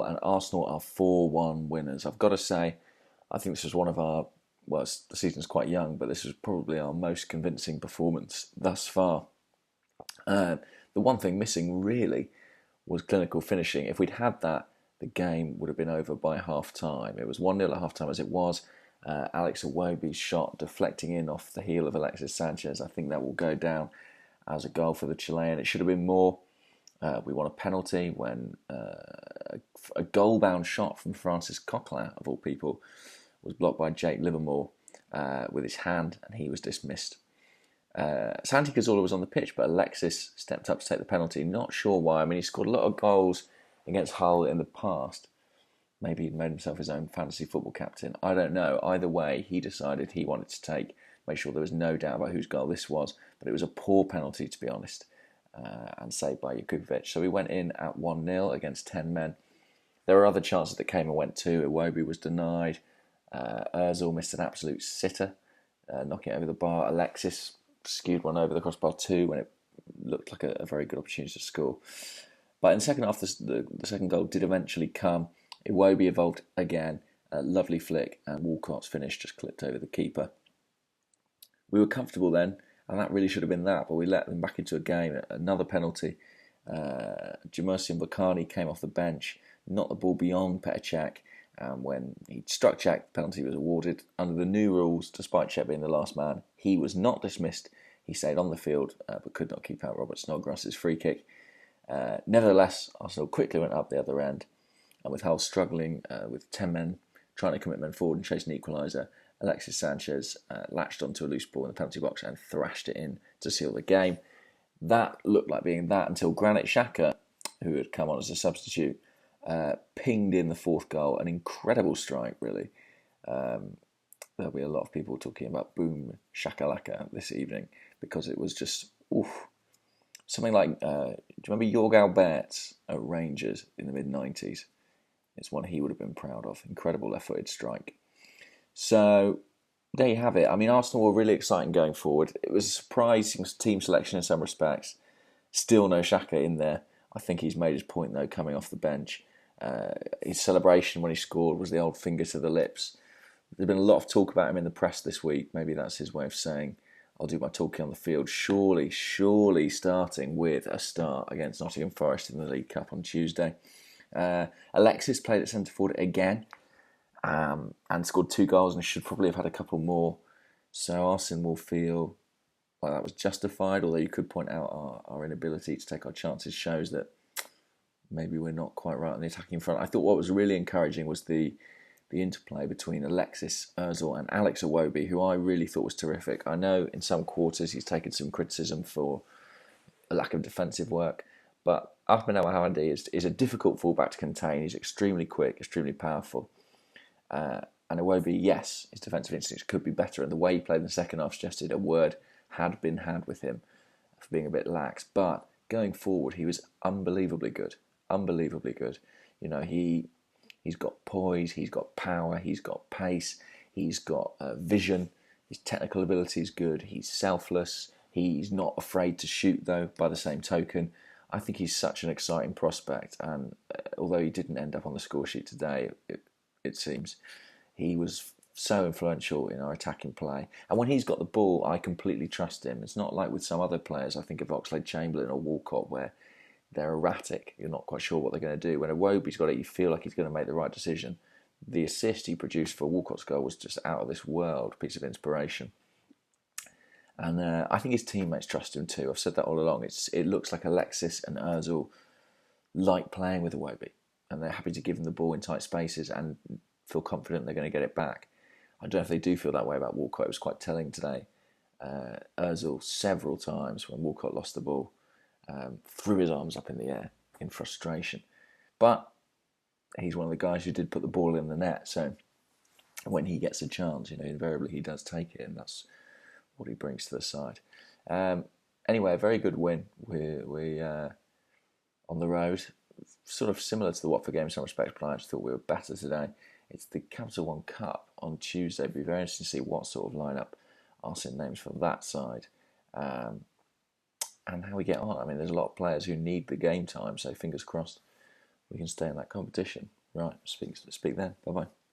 and Arsenal are 4-1 winners. I've got to say, I think this was one of our, well, the season's quite young, but this was probably our most convincing performance thus far. The one thing missing really was clinical finishing. If we'd had that, the game would have been over by half time. It was 1-0 at half time as it was. Alex Iwobi's shot deflecting in off the heel of Alexis Sanchez. I think that will go down as a goal for the Chilean. It should have been more. We won a penalty when a goal-bound shot from Francis Coquelin, of all people, was blocked by Jake Livermore with his hand, and he was dismissed. Santi Cazorla was on the pitch, but Alexis stepped up to take the penalty. Not sure why. I mean, he scored a lot of goals against Hull in the past. Maybe he'd made himself his own fantasy football captain. I don't know. Either way, he decided he wanted to make sure there was no doubt about whose goal this was. But it was a poor penalty, to be honest, and saved by Jakubovic. So we went in at 1-0 against 10 men. There were other chances that came and went too. Iwobi was denied. Ozil missed an absolute sitter, knocking it over the bar. Alexis skewed one over the crossbar too when it looked like a very good opportunity to score. But in the second half, the second goal did eventually come. Iwobi evolved again, a lovely flick, and Walcott's finish just clipped over the keeper. We were comfortable then, and that really should have been that, but we let them back into a game. Another penalty. Jamerson Bakani came off the bench, knocked the ball beyond Petr Cech, and when he struck Cech, the penalty was awarded. Under the new rules, despite Cech being the last man, he was not dismissed. He stayed on the field, but could not keep out Robert Snodgrass's free kick. Nevertheless, Arsenal quickly went up the other end, and with Hull struggling with 10 men trying to commit men forward and chase an equaliser, Alexis Sanchez latched onto a loose ball in the penalty box and thrashed it in to seal the game. That looked like being that until Granit Xhaka, who had come on as a substitute, pinged in the fourth goal. An incredible strike, really. There'll be a lot of people talking about boom shakalaka this evening because it was just oof. Something like, do you remember Jorg Albertz at Rangers in the mid-90s? It's one he would have been proud of. Incredible left-footed strike. So there you have it. I mean, Arsenal were really exciting going forward. It was a surprising team selection in some respects. Still no Xhaka in there. I think he's made his point, though, coming off the bench. His celebration when he scored was the old finger to the lips. There's been a lot of talk about him in the press this week. Maybe that's his way of saying, I'll do my talking on the field. Surely starting with a start against Nottingham Forest in the League Cup on Tuesday. Alexis played at centre forward again and scored 2 goals and should probably have had a couple more. So Arsene will feel like that was justified, although you could point out our inability to take our chances shows that maybe we're not quite right on the attacking front. I thought what was really encouraging was the interplay between Alexis, Ozil and Alex Iwobi, who I really thought was terrific. I know in some quarters he's taken some criticism for a lack of defensive work, but Ahmed El Hawadi is a difficult fullback to contain. He's extremely quick, extremely powerful. And Iwobi, yes, his defensive instincts could be better, and the way he played in the second half suggested a word had been had with him for being a bit lax. But going forward, he was unbelievably good. Unbelievably good. You know, he's got poise, he's got power, he's got pace, he's got vision. His technical ability is good. He's selfless. He's not afraid to shoot, though, by the same token. I think he's such an exciting prospect. And although he didn't end up on the score sheet today, it seems, he was so influential in our attacking play. And when he's got the ball, I completely trust him. It's not like with some other players, I think of Oxlade-Chamberlain or Walcott, where they're erratic. You're not quite sure what they're going to do. When Iwobi's got it, you feel like he's going to make the right decision. The assist he produced for Walcott's goal was just out of this world, piece of inspiration. And I think his teammates trust him too. I've said that all along. It looks like Alexis and Ozil like playing with Iwobi, and they're happy to give him the ball in tight spaces and feel confident they're going to get it back. I don't know if they do feel that way about Walcott. It was quite telling today. Ozil several times when Walcott lost the ball threw his arms up in the air in frustration. But he's one of the guys who did put the ball in the net, so when he gets a chance, invariably he does take it, and that's what he brings to the side. Anyway, a very good win. We on the road, sort of similar to the Watford game in some respects, but I actually thought we were better today. It's the Capital One Cup on Tuesday. It'll be very interesting to see what sort of lineup Arsene names for that side. And how we get on. I mean, there's a lot of players who need the game time, so fingers crossed we can stay in that competition. Right, speak then. Bye bye.